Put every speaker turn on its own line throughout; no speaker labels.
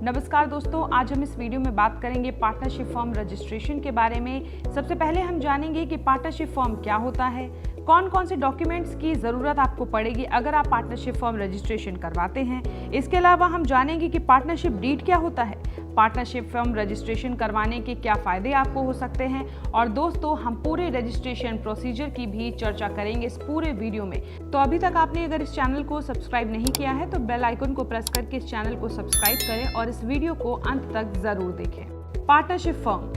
नमस्कार दोस्तों, आज हम इस वीडियो में बात करेंगे पार्टनरशिप फॉर्म रजिस्ट्रेशन के बारे में। सबसे पहले हम जानेंगे कि पार्टनरशिप फॉर्म क्या होता है, कौन कौन से डॉक्यूमेंट्स की ज़रूरत आपको पड़ेगी अगर आप पार्टनरशिप फॉर्म रजिस्ट्रेशन करवाते हैं। इसके अलावा हम जानेंगे कि पार्टनरशिप डीड क्या होता है, पार्टनरशिप फॉर्म रजिस्ट्रेशन करवाने के क्या फ़ायदे आपको हो सकते हैं, और दोस्तों हम पूरे रजिस्ट्रेशन प्रोसीजर की भी चर्चा करेंगे इस पूरे वीडियो में। तो अभी तक आपने अगर इस चैनल को सब्सक्राइब नहीं किया है तो बेल आइकन को प्रेस करके इस चैनल को सब्सक्राइब करें और इस वीडियो को अंत तक ज़रूर देखें। पार्टनरशिप फॉर्म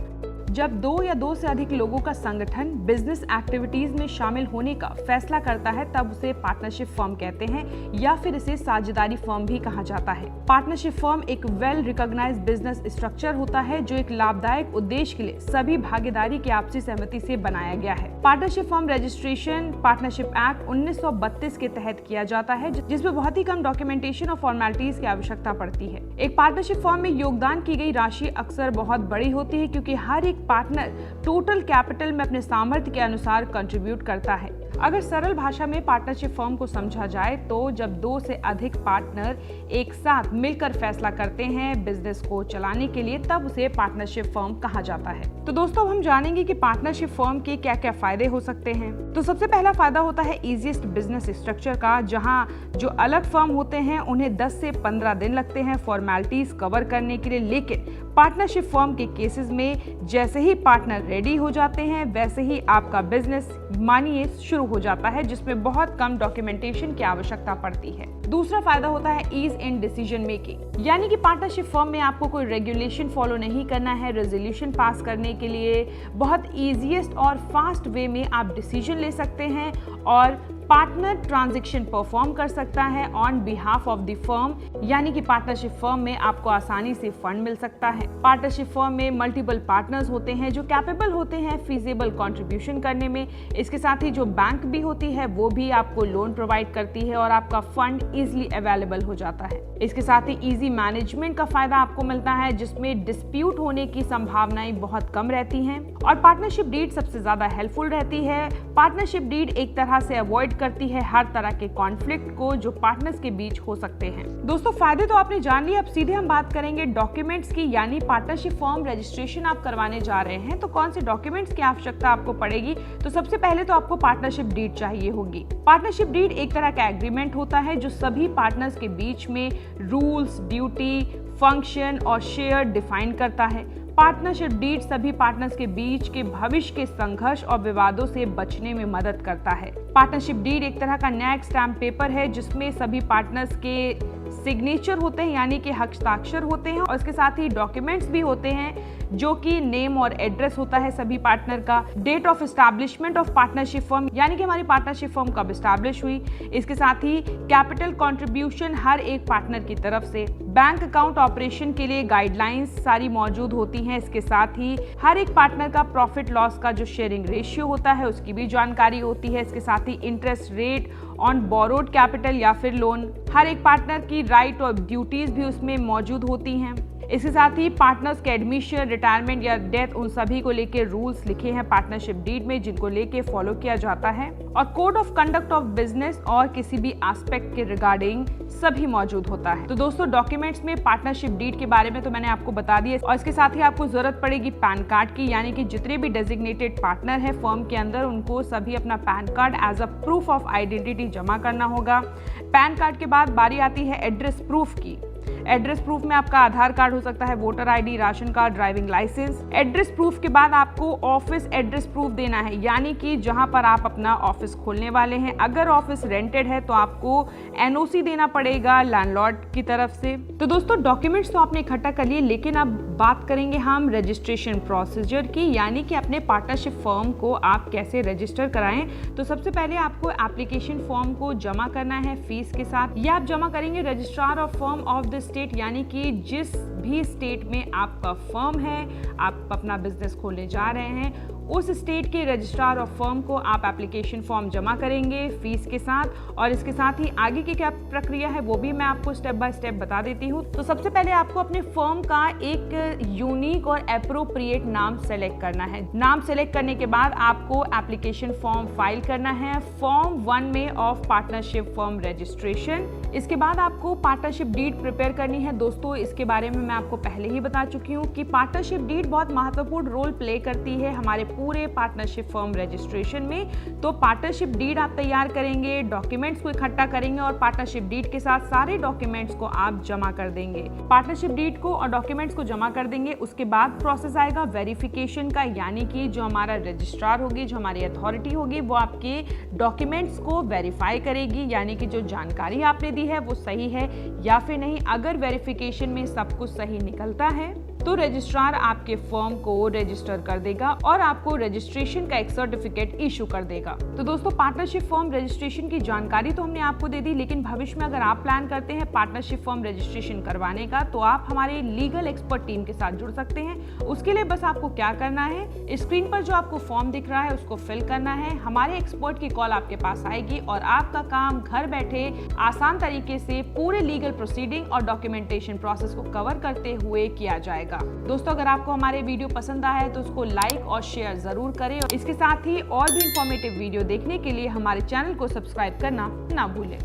जब दो या दो से अधिक लोगों का संगठन बिजनेस एक्टिविटीज में शामिल होने का फैसला करता है तब उसे पार्टनरशिप फर्म कहते हैं, या फिर इसे साझेदारी फर्म भी कहा जाता है। पार्टनरशिप फर्म एक वेल रिकॉग्नाइज्ड बिजनेस स्ट्रक्चर होता है जो एक लाभदायक उद्देश्य के लिए सभी भागीदारी की आपसी सहमति से बनाया गया है। Partnership firm registration partnership act 1932 के तहत किया जाता है, जिसमें बहुत ही कम डॉक्यूमेंटेशन और फॉर्मेलिटीज की आवश्यकता पड़ती है। एक पार्टनरशिप फर्म में योगदान की गई राशि अक्सर बहुत बड़ी होती है, क्योंकि हर एक पार्टनर टोटल कैपिटल में अपने सामर्थ्य के अनुसार कंट्रीब्यूट करता है। अगर सरल भाषा में पार्टनरशिप फर्म को समझा जाए तो जब दो से अधिक पार्टनर एक साथ मिलकर फैसला करते हैं बिजनेस को चलाने के लिए, तब उसे पार्टनरशिप फर्म कहा जाता है। तो दोस्तों हम जानेंगे कि पार्टनरशिप फर्म के क्या क्या फायदे हो सकते हैं। तो सबसे पहला फायदा होता है इजीएस्ट बिजनेस स्ट्रक्चर का, जहां जो अलग फर्म होते हैं उन्हें 10 से 15 दिन लगते हैं फॉर्मेलिटीज कवर करने के लिए, लेकिन पार्टनरशिप फर्म के केसेस में जैसे ही पार्टनर रेडी हो जाते हैं वैसे ही आपका बिजनेस मानिए शुरू हो जाता है, जिसमें बहुत कम डॉक्यूमेंटेशन की आवश्यकता पड़ती है। दूसरा फायदा होता है ईज इन डिसीजन मेकिंग, यानी कि पार्टनरशिप फर्म में आपको कोई रेगुलेशन फॉलो नहीं करना है। रेजोल्यूशन पास करने के लिए बहुत ईजीएस्ट और फास्ट वे में आप डिसीजन ले सकते हैं और पार्टनर ट्रांजैक्शन परफॉर्म कर सकता है on behalf of the firm, यानी कि पार्टनरशिप फर्म में आपको आसानी से फंड मिल सकता है। पार्टनरशिप फर्म में मल्टीपल पार्टनर्स होते हैं जो कैपेबल होते हैं फीजिबल कंट्रीब्यूशन करने में। इसके साथ ही जो बैंक भी होती है वो भी आपको लोन प्रोवाइड करती है और आपका फंड इजीली अवेलेबल हो जाता है। इसके साथ ही इजी मैनेजमेंट का फायदा आपको मिलता है, जिसमें डिस्प्यूट होने की संभावनाएं बहुत कम रहती हैं। और पार्टनरशिप डीड सबसे ज्यादा हेल्पफुल रहती है। पार्टनरशिप डीड एक तरह से अवॉइड करती है हर तरह के कॉन्फ्लिक्ट को जो पार्टनर्स के बीच हो सकते हैं। दोस्तों फायदे तो आपने जान लिए, अब सीधे हम बात करेंगे डॉक्यूमेंट्स की, यानी पार्टनरशिप फर्म रजिस्ट्रेशन आप करवाने जा रहे हैं तो कौन से डॉक्यूमेंट्स की आवश्यकता आपको पड़ेगी। तो सबसे पहले तो आपको पार्टनरशिप डीड चाहिए होगी। पार्टनरशिप डीड एक तरह का एग्रीमेंट होता है जो सभी पार्टनर्स के बीच में रूल्स, ड्यूटी, फंक्शन और शेयर डिफाइन करता है। पार्टनरशिप डीड सभी पार्टनर्स के बीच के भविष्य के संघर्ष और विवादों से बचने में मदद करता है। पार्टनरशिप डीड एक तरह का नैग स्टैम्प पेपर है जिसमें सभी पार्टनर्स के सिग्नेचर होते हैं, यानी कि हस्ताक्षर होते हैं, और इसके साथ ही डॉक्यूमेंट्स भी होते हैं जो कि नेम और एड्रेस होता है सभी पार्टनर का, date of establishment of partnership firm, यानी कि हमारी पार्टनरशिप फर्म कब एस्टैब्लिश हुई। इसके साथ ही कैपिटल कंट्रीब्यूशन हर एक पार्टनर की तरफ से, बैंक अकाउंट ऑपरेशन के लिए गाइडलाइंस सारी मौजूद होती हैं। इसके साथ ही हर एक पार्टनर का प्रॉफिट लॉस का जो शेयरिंग रेशियो होता है उसकी भी जानकारी होती है। इसके साथ ही interest rate on borrowed capital या फिर लोन, हर एक पार्टनर की राइट और ड्यूटीज भी उसमें मौजूद होती हैं। इसके साथ ही पार्टनर्स के एडमिशन, रिटायरमेंट या डेथ, उन सभी को लेके रूल्स लिखे हैं पार्टनरशिप डीड में जिनको लेके फॉलो किया जाता है, और code of conduct of business और किसी भी एस्पेक्ट के रिगार्डिंग सभी मौजूद होता है। तो दोस्तों डॉक्यूमेंट्स में पार्टनरशिप डीड के बारे में तो मैंने आपको बता दिया, और इसके साथ ही आपको जरूरत पड़ेगी पैन कार्ड की, यानी कि जितने भी डेजिग्नेटेड पार्टनर है फर्म के अंदर उनको सभी अपना PAN card as a proof of identity जमा करना होगा। पैन कार्ड के बाद बारी आती है एड्रेस प्रूफ की। एड्रेस प्रूफ में आपका आधार कार्ड हो सकता है, voter ID, ration card, driving licence. Address proof के बाद आपको ऑफिस एड्रेस प्रूफ देना है, यानी कि जहां पर आप अपना ऑफिस खोलने वाले हैं। अगर ऑफिस रेंटेड है तो आपको एनओसी देना पड़ेगा लैंडलॉर्ड की तरफ से। तो दोस्तों डॉक्यूमेंट्स तो आपने इकट्ठा कर लिए, लेकिन अब बात करेंगे हम रजिस्ट्रेशन प्रोसीजर की, यानी कि अपने पार्टनरशिप फर्म को आप कैसे रजिस्टर कराएं। तो सबसे पहले आपको एप्लीकेशन फॉर्म को जमा करना है फीस के साथ। यह आप जमा करेंगे registrar of firm of the state, यानी कि जिस भी स्टेट में आपका फर्म है, आप अपना बिजनेस खोलने जा रहे हैं, उस स्टेट के रजिस्ट्रार ऑफ फर्म को आप एप्लीकेशन फॉर्म जमा करेंगे फीस के साथ। और इसके साथ ही आगे की क्या प्रक्रिया है वो भी मैं आपको स्टेप बाय स्टेप बता देती हूँ। तो सबसे पहले आपको अपने फर्म का एक यूनिक और एप्रोप्रिएट नाम सेलेक्ट करना है। नाम सेलेक्ट करने के बाद आपको एप्लीकेशन फॉर्म फाइल करना है फॉर्म 1 में ऑफ पार्टनरशिप फर्म रजिस्ट्रेशन। इसके बाद आपको पार्टनरशिप डीड प्रिपेयर करनी है। दोस्तों इसके बारे में मैं मैं आपको पहले ही बता चुकी हूँ कि पार्टनरशिप डीड बहुत महत्वपूर्ण रोल प्ले करती है हमारे पूरे पार्टनरशिप फर्म रजिस्ट्रेशन में। तो पार्टनरशिप डीड आप तैयार करेंगे, डॉक्यूमेंट्स को इकट्ठा करेंगे और पार्टनरशिप डीड के साथ सारे डॉक्यूमेंट्स को आप जमा कर देंगे। पार्टनरशिप डीड को और डॉक्यूमेंट्स को जमा कर देंगे, उसके बाद प्रोसेस आएगा वेरिफिकेशन का, यानी कि जो हमारा रजिस्ट्रार होगी, जो हमारी अथॉरिटी होगी, वो आपके डॉक्यूमेंट्स को वेरीफाई करेगी, यानी कि जो जानकारी आपने दी है वो सही है या फिर नहीं। अगर वेरिफिकेशन में सब कुछ सही निकलता है तो रजिस्ट्रार आपके फर्म को रजिस्टर कर देगा और आपको रजिस्ट्रेशन का एक सर्टिफिकेट इशू कर देगा। तो दोस्तों, पार्टनरशिप फर्म रजिस्ट्रेशन की जानकारी तो हमने आपको दे दी, लेकिन भविष्य में अगर आप प्लान करते हैं पार्टनरशिप फर्म रजिस्ट्रेशन करवाने का तो आप हमारे लीगल एक्सपर्ट टीम के साथ जुड़ सकते हैं। उसके लिए बस आपको क्या करना है, स्क्रीन पर जो आपको फॉर्म दिख रहा है उसको फिल करना है, हमारे एक्सपर्ट की कॉल आपके पास आएगी और आपका काम घर बैठे आसान तरीके से पूरे लीगल प्रोसीडिंग और डॉक्यूमेंटेशन प्रोसेस को कवर करते हुए किया जाएगा। दोस्तों, अगर आपको हमारे वीडियो पसंद आया है तो उसको लाइक और शेयर जरूर करें और इसके साथ ही और भी इंफॉर्मेटिव वीडियो देखने के लिए हमारे चैनल को सब्सक्राइब करना ना भूलें।